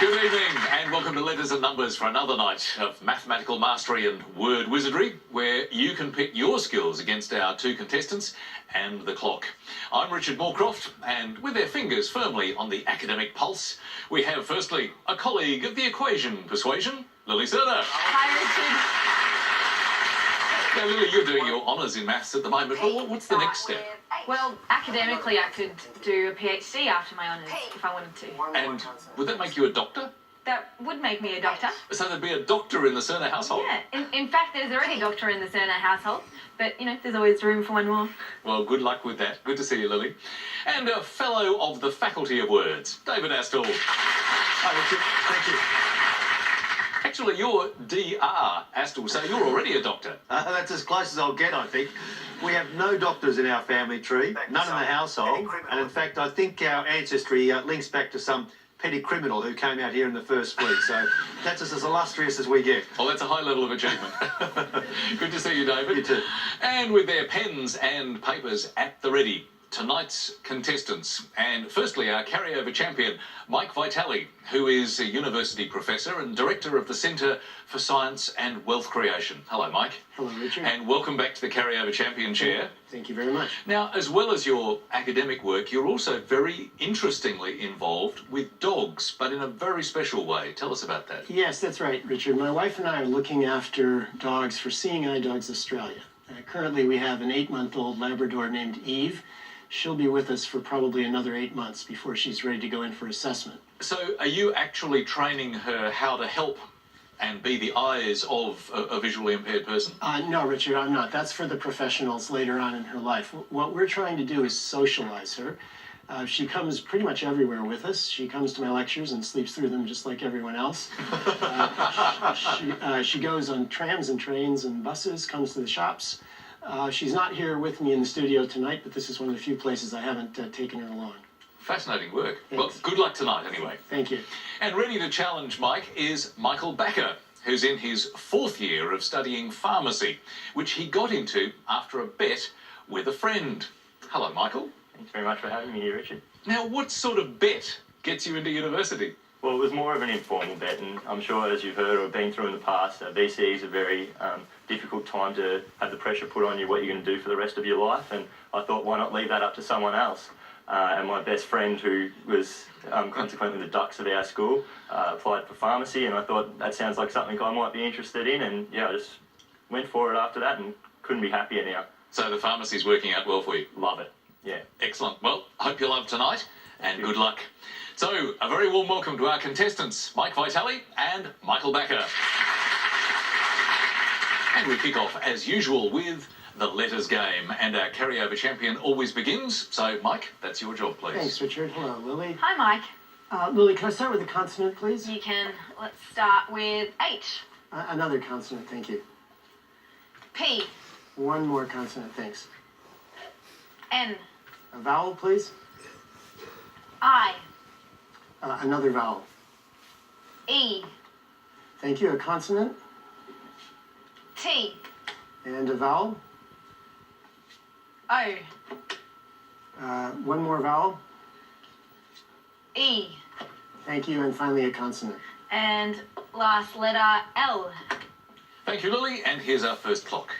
Good evening and welcome to Letters and Numbers for another night of mathematical mastery and word wizardry, where you can pit your skills against our two contestants and the clock. I'm Richard Morecroft, and with their fingers firmly on the academic pulse, we have firstly a colleague of the equation persuasion, Lily Serna. Hi, Richard. Now, Lily, you're doing your honours in maths at the moment, but what's the next step? Well, academically, I could do a PhD after my honours if I wanted to. And would that make you a doctor? That would make me a doctor. So there'd be a doctor in the Serna household? Yeah. In fact, there's already a doctor in the Serna household, but, you know, there's always room for one more. Well, good luck with that. Good to see you, Lily. And a fellow of the Faculty of Words, David Astle. Hi, Richard. Thank you. Actually, you're Dr. Astle, so you're already a doctor. That's as close as I'll get, I think. We have no doctors in our family tree, none in the household, and in fact, I think our ancestry links back to some petty criminal who came out here in the first fleet, so that's as illustrious as we get. Well, that's a high level of achievement. Good to see you, David. You too. And with their pens and papers at the ready, tonight's contestants. And firstly, our carryover champion, Mike Vitale, who is a university professor and director of the Centre for Science and Wealth Creation. Hello, Mike. Hello, Richard. And welcome back to the carryover champion chair. Thank you very much. Now, as well as your academic work, you're also very interestingly involved with dogs, but in a very special way. Tell us about that. Yes, that's right, Richard. My wife and I are looking after dogs for Seeing Eye Dogs Australia. Currently, we have an 8-month-old Labrador named Eve. She'll be with us for probably another 8 months before she's ready to go in for assessment. So are you actually training her how to help and be the eyes of a visually impaired person? No, Richard, I'm not. That's for the professionals later on in her life. What we're trying to do is socialize her. She comes pretty much everywhere with us. She comes to my lectures and sleeps through them just like everyone else. She goes on trams and trains and buses, comes to the shops. She's not here with me in the studio tonight, but this is one of the few places I haven't taken her along. Fascinating work. Thanks. Well, good luck tonight anyway. Thank you. And ready to challenge Mike is Michael Bakker, who's in his 4th year of studying pharmacy, which he got into after a bet with a friend. Hello, Michael. Thanks very much for having me here, Richard. Now, what sort of bet gets you into university? Well, it was more of an informal bet, and I'm sure, as you've heard or been through in the past, VCE is a very difficult time to have the pressure put on you what you're going to do for the rest of your life, and I thought, why not leave that up to someone else? And my best friend, who was consequently the Dux of our school, applied for pharmacy, and I thought that sounds like something I might be interested in, and yeah, I just went for it after that and couldn't be happier now. So the pharmacy's working out well for you? Love it, yeah. Excellent. Well, I hope you love tonight, and good luck. So, a very warm welcome to our contestants, Mike Vitale and Michael Bakker. And we kick off, as usual, with the letters game. And our carryover champion always begins. So, Mike, that's your job, please. Thanks, Richard. Hello, Lily. Hi, Mike. Lily, can I start with a consonant, please? You can. Let's start with H. Another consonant, thank you. P. One more consonant, thanks. N. A vowel, please. I. Another vowel. E. Thank you. A consonant T. and a vowel. O. One more vowel. E. Thank you. And finally, a consonant. And last letter L. Thank you, Lily. And here's our first clock.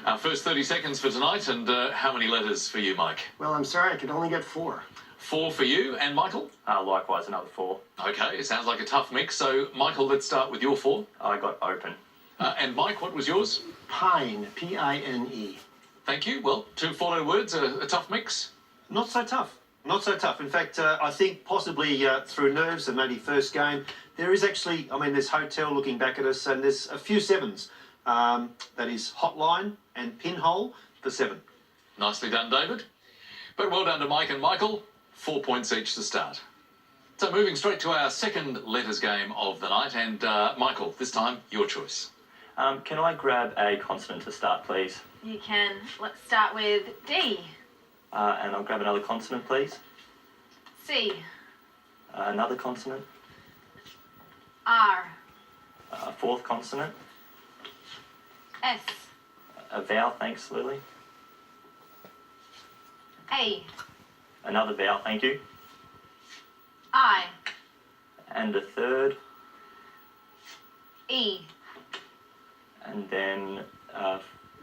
Our first 30 seconds for tonight, and how many letters for you, Mike? Well, I'm sorry, I could only get 4. 4 for you, and Michael? Likewise, another 4. Okay, it sounds like a tough mix. So, Michael, let's start with your 4. I got open. And Mike, what was yours? Pine, P-I-N-E. Thank you. Well, 2 4-letter words, a tough mix. Not so tough. Not so tough. In fact, I think possibly through nerves and maybe first game, there is actually, I mean, there's hotel looking back at us, and there's a few 7s. That is hotline and pinhole for 7. Nicely done, David. But well done to Mike and Michael. 4 points each to start. So So moving straight to our second letters game of the night, and Michael, this time your choice. Can I grab a consonant to start, please? You can. Let's start with D. And I'll grab another consonant, please. C. Another consonant. R. A fourth consonant. S. A vowel, thanks, Lily. A. Another vowel, thank you. I. And a third. E. And then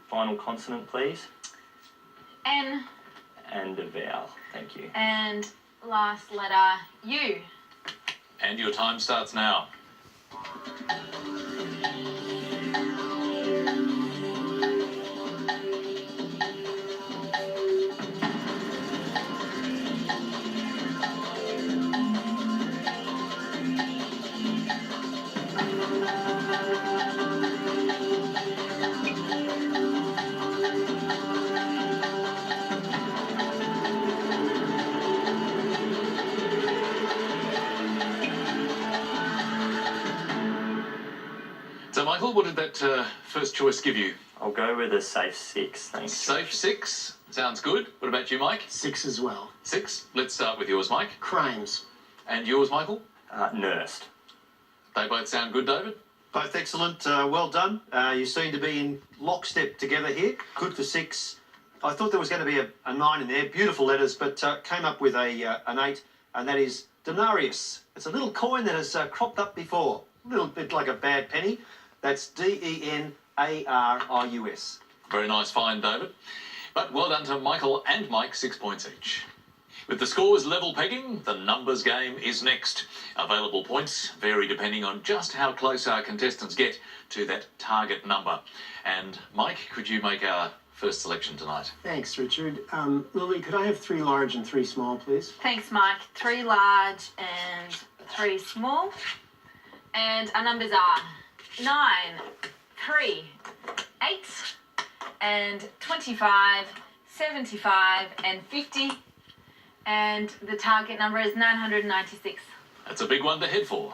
final consonant, please. N. And a vowel, thank you. And last letter U. And your time starts now. So, Michael, what did that first choice give you? I'll go with a safe 6, thanks. Safe 6. Sounds good. What about you, Mike? 6 as well. 6. Let's start with yours, Mike. Crimes. And yours, Michael? Nursed. They both sound good, David? Both excellent. Well done. You seem to be in lockstep together here. Good for 6. I thought there was going to be a 9 in there. Beautiful letters, but came up with an 8, and that is denarius. It's a little coin that has cropped up before. A little bit like a bad penny. That's denarius. Very nice find, David. But well done to Michael and Mike, 6 points each. With the scores level pegging, the numbers game is next. Available points vary depending on just how close our contestants get to that target number. And Mike, could you make our first selection tonight? Thanks, Richard. Lily, could I have 3 large and 3 small, please? Thanks, Mike. 3 large and 3 small. And our numbers are 9, 3, 8, and 25, 75, and 50. And the target number is 996. That's a big one to head for.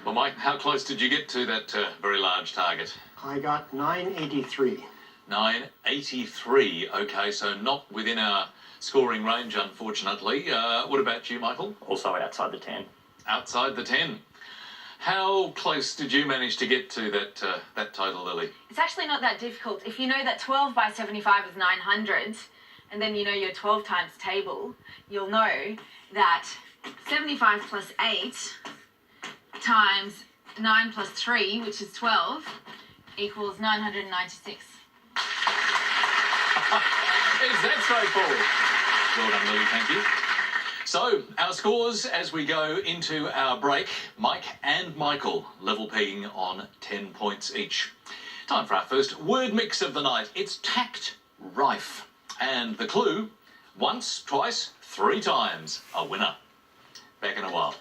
Well, Mike, how close did you get to that very large target? I got 983. 983. Okay, so not within our scoring range, unfortunately. What about you, Michael? Also outside the 10. Outside the 10. How close did you manage to get to that total, Lily? It's actually not that difficult. If you know that 12 by 75 is 900, and then you know your 12 times table, you'll know that 75 plus 8 times 9 plus 3, which is 12, equals 996. Is that straightforward? Well done, Lily, thank you. So, our scores as we go into our break, Mike and Michael level pegging on 10 points each. Time for our first word mix of the night. It's tact rife. And the clue, once, twice, 3 times, a winner. Back in a while.